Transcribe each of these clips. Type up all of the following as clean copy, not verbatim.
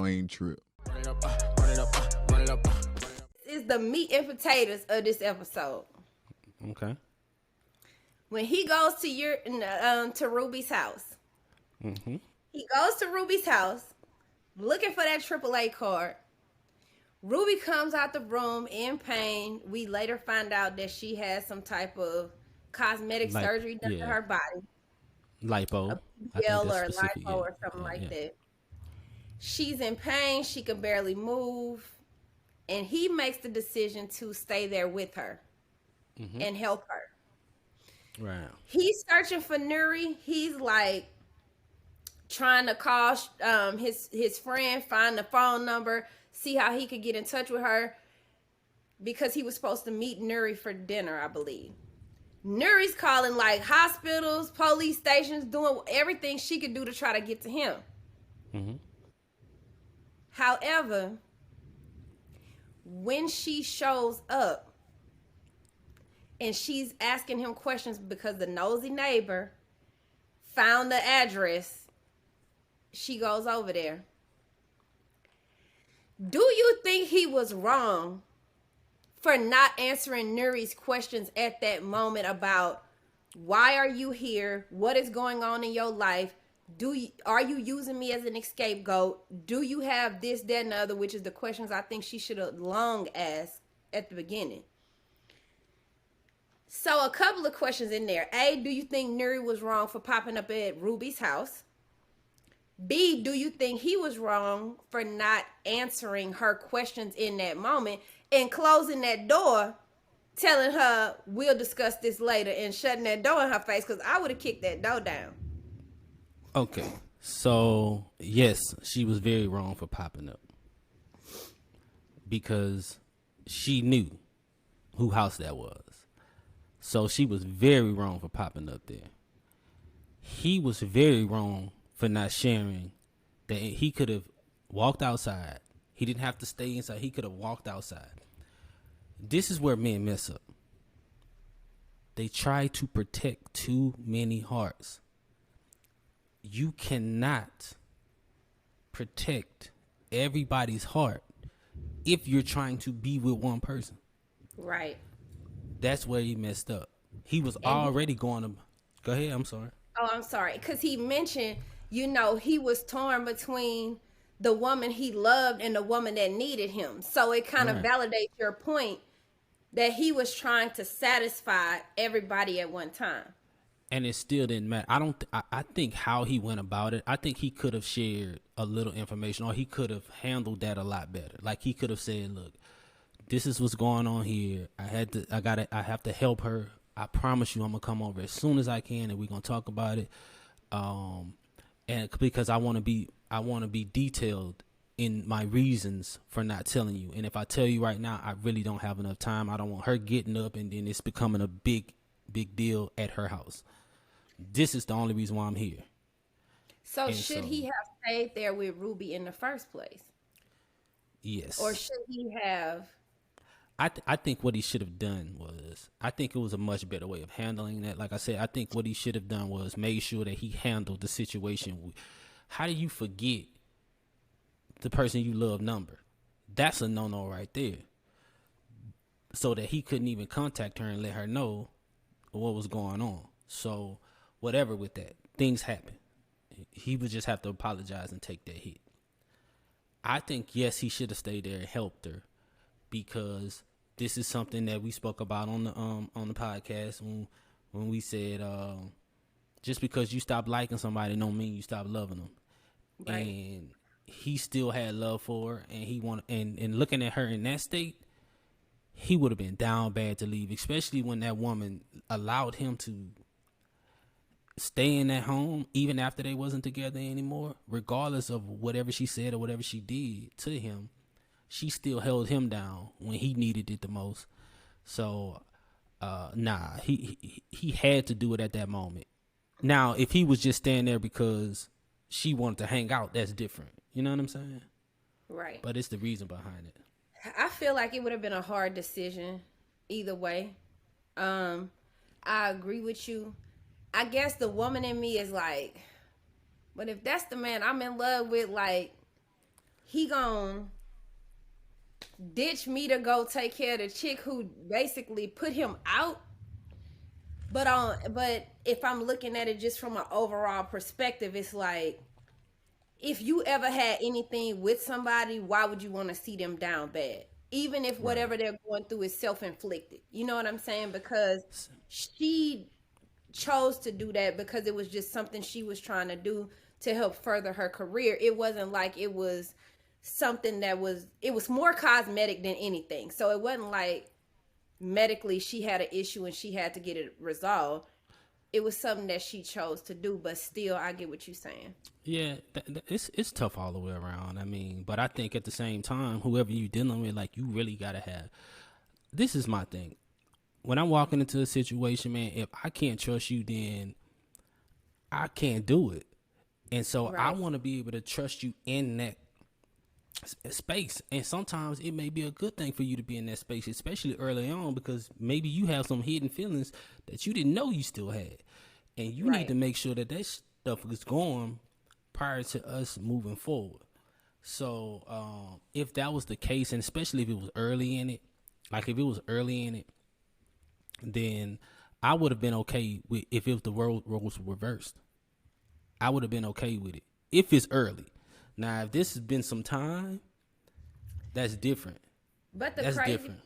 thing trip. This is the meat and potatoes of this episode. Okay. When he goes to Ruby's house, Mm-hmm. he goes to Ruby's house looking for that AAA card. Ruby comes out the room in pain. We later find out that she has some type of cosmetic surgery done to her body. Lipo. A I think BBL that's or specific. lipo or something like that. She's in pain. She can barely move. And he makes the decision to stay there with her and help her. Right. He's searching for Nuri. He's like trying to call his friend, find the phone number, see how he could get in touch with her, because he was supposed to meet Nuri for dinner, I believe. Nuri's calling like hospitals, police stations, doing everything she could do to try to get to him. Mm-hmm. However, when she shows up and she's asking him questions because the nosy neighbor found the address, she goes over there. Do you think he was wrong for not answering Nuri's questions at that moment about why are you here? What is going on in your life? Are you using me as an scapegoat? Do you have this, that, and the other? Which is the questions I think she should have long asked at the beginning. So a couple of questions in there. A, do you think Nuri was wrong for popping up at Ruby's house? B, do you think he was wrong for not answering her questions in that moment and closing that door, telling her we'll discuss this later, and shutting that door in her face? Because I would have kicked that door down. Okay. So, yes, she was very wrong for popping up. Because she knew who house that was. So she was very wrong for popping up there. He was very wrong for not sharing that he could have walked outside. He didn't have to stay inside. He could have walked outside. This is where men mess up. They try to protect too many hearts. You cannot protect everybody's heart if you're trying to be with one person. Right. That's where he messed up. He was already going to... Go ahead, I'm sorry. Oh, I'm sorry. Because he mentioned, he was torn between the woman he loved and the woman that needed him. So it kind of validates your point that he was trying to satisfy everybody at one time. And it still didn't matter. I think how he went about it, I think he could have shared a little information, or he could have handled that a lot better. Like he could have said, look, this is what's going on here. I have to help her. I promise you I'm gonna come over as soon as I can and we're gonna talk about it. And because I wanna be detailed in my reasons for not telling you. And if I tell you right now, I really don't have enough time. I don't want her getting up and then it's becoming a big deal at her house. This is the only reason why I'm here. So should he have stayed there with Ruby in the first place? Yes. Or should he have? I think what he should have done was, I think it was a much better way of handling that. Like I said, I think what he should have done was made sure that he handled the situation. How do you forget the person you love number? That's a no-no right there. So that he couldn't even contact her and let her know what was going on. So whatever with that, things happen. He would just have to apologize and take that hit. I think, yes, he should have stayed there and helped her, because this is something that we spoke about on the podcast when we said just because you stop liking somebody don't mean you stop loving them. Right. And he still had love for her, and he wanted, and looking at her in that state, he would have been down bad to leave, especially when that woman allowed him to stay in that home even after they wasn't together anymore. Regardless of whatever she said or whatever she did to him, she still held him down when he needed it the most. So, he had to do it at that moment. Now, if he was just standing there because she wanted to hang out, that's different. You know what I'm saying? Right. But it's the reason behind it. I feel like it would have been a hard decision either way. I agree with you. I guess the woman in me is like, but if that's the man I'm in love with, like, he gon' ditch me to go take care of the chick who basically put him out. But if I'm looking at it just from an overall perspective, it's like, if you ever had anything with somebody, why would you want to see them down bad? Even if Right. whatever they're going through is self-inflicted. You know what I'm saying? Because she chose to do that because it was just something she was trying to do to help further her career. It wasn't like it was something that was, it was more cosmetic than anything. So it wasn't like medically she had an issue and she had to get it resolved. It was something that she chose to do, but still I get what you're saying. Yeah, it's tough all the way around. I mean, but I think at the same time, whoever you dealing with, like, you really gotta have. This is my thing. When I'm walking into a situation, man, if I can't trust you, then I can't do it. And so I Right. want to be able to trust you in that space. And sometimes it may be a good thing for you to be in that space, especially early on, because maybe you have some hidden feelings that you didn't know you still had. And you need Right. to make sure that stuff is going prior to us moving forward. So if that was the case, and especially if it was early in it, like if it was early in it, then I would have been okay with, if it was the roles were reversed. I would have been okay with it if it's early. Now, if this has been some time, that's different. But That's different.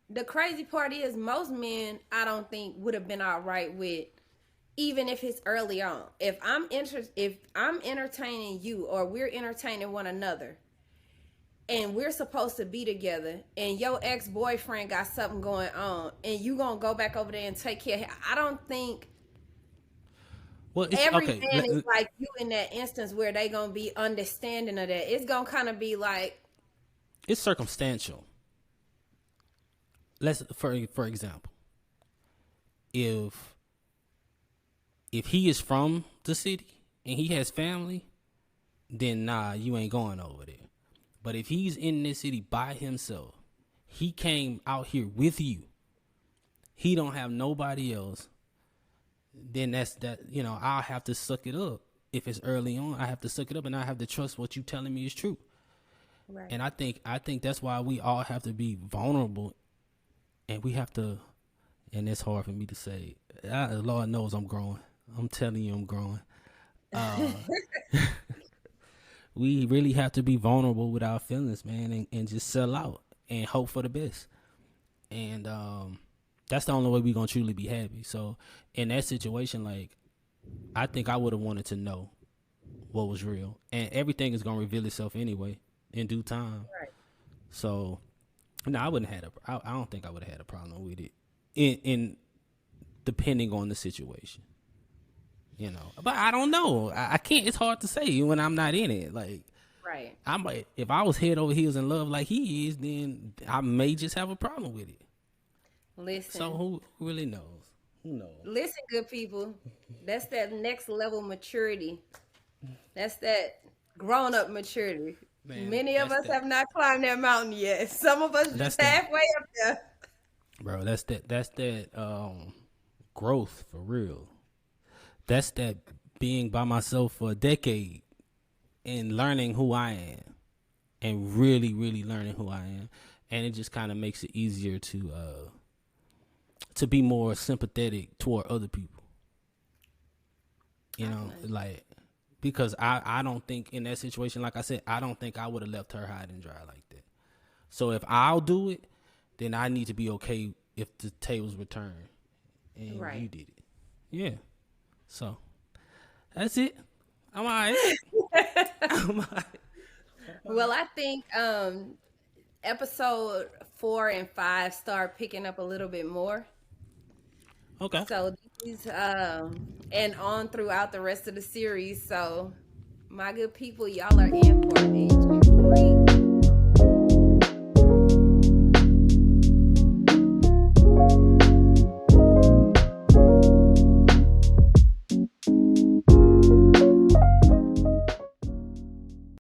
the crazy part is most men I don't think would have been all right with, even if it's early on. If I'm entertaining you or we're entertaining one another and we're supposed to be together and your ex-boyfriend got something going on and you going to go back over there and take care of him, I don't think Well, it's every okay. man is like you in that instance where they going to be understanding of that. It's going to kind of be like, It's circumstantial. Let's for example, if he is from the city and he has family, then nah, you ain't going over there. But if he's in this city by himself, he came out here with you. He don't have nobody else. Then that's that. I'll have to suck it up. If it's early on, I have to suck it up, and I have to trust what you telling me is true. right. And I think that's why we all have to be vulnerable, and we have to. And it's hard for me to say. Lord knows I'm growing. I'm telling you, I'm growing. We really have to be vulnerable with our feelings, man, and just sell out and hope for the best. And that's the only way we're gonna truly be happy. So in that situation, like, I think I would have wanted to know what was real, and everything is gonna reveal itself anyway in due time. Right. So no, I wouldn't have I don't think I would have had a problem with it, in depending on the situation. But I don't know. I can't. It's hard to say when I'm not in it. Like, Right. I might, if I was head over heels in love like he is, then I may just have a problem with it. So Listen. who really knows? Who knows? Listen, good people. That's that next level maturity. That's that grown up maturity. Man, Many of us have not climbed that mountain yet. Some of us that's just that, halfway up there. bro. That's that growth for real. That's that being by myself for a decade and learning who I am, and really, really learning who I am, and it just kind of makes it easier to be more sympathetic toward other people. Like, because I don't think in that situation, like I said, I don't think I would have left her high and dry like that. So if I'll do it, then I need to be okay if the tables return and Right. you did it. Yeah. So that's it. I'm all right. I'm all right. Well, I think episode 4 and 5 start picking up a little bit more. Okay. So these and on throughout the rest of the series. So my good people, y'all are in for a treat.